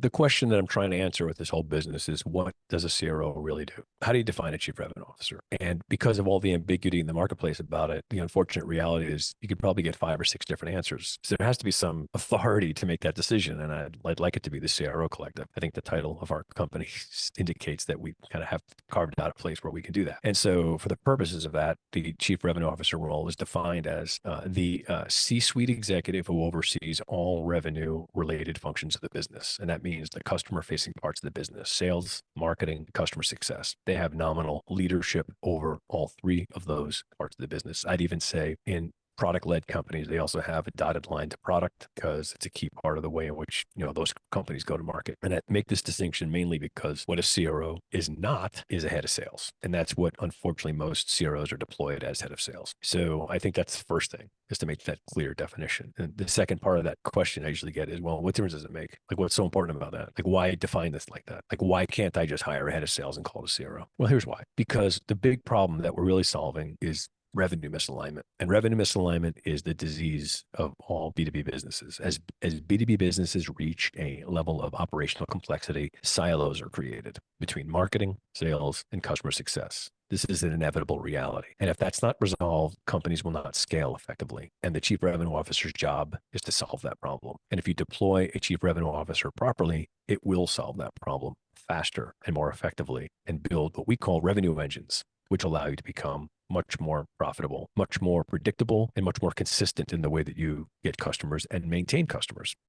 The question that I'm trying to answer with this whole business is, what does a CRO really do? How do you define a chief revenue officer? And because of all the ambiguity in the marketplace about it, the unfortunate reality is you could probably get 5 or 6 different answers. So there has to be some authority to make that decision. And I'd like it to be the CRO collective. I think the title of our company indicates that we kind of have carved out a place where we can do that. And so for the purposes of that, the chief revenue officer role is defined as the C-suite executive who oversees all revenue related functions of the business. And that means the customer facing parts of the business: sales, marketing, customer success. They have nominal leadership over all three of those parts of the business. I'd even say in product-led companies, they also have a dotted line to product because it's a key part of the way in which those companies go to market. And I make this distinction mainly because what a CRO is not is a head of sales, and that's what unfortunately most CROs are deployed as head of sales. So I think that's the first thing, is to make that clear definition. And the second part of that question I usually get is, well, what difference does it make? Like, what's so important about that? Like, why define this like that? Like, why can't I just hire a head of sales and call it a CRO? Well, here's why. Because the big problem that we're really solving is revenue misalignment. And revenue misalignment is the disease of all B2B businesses. As B2B businesses reach a level of operational complexity, silos are created between marketing, sales, and customer success. This is an inevitable reality. And if that's not resolved, companies will not scale effectively. And the chief revenue officer's job is to solve that problem. And if you deploy a chief revenue officer properly, it will solve that problem faster and more effectively and build what we call revenue engines, which allow you to become much more profitable, much more predictable, and much more consistent in the way that you get customers and maintain customers.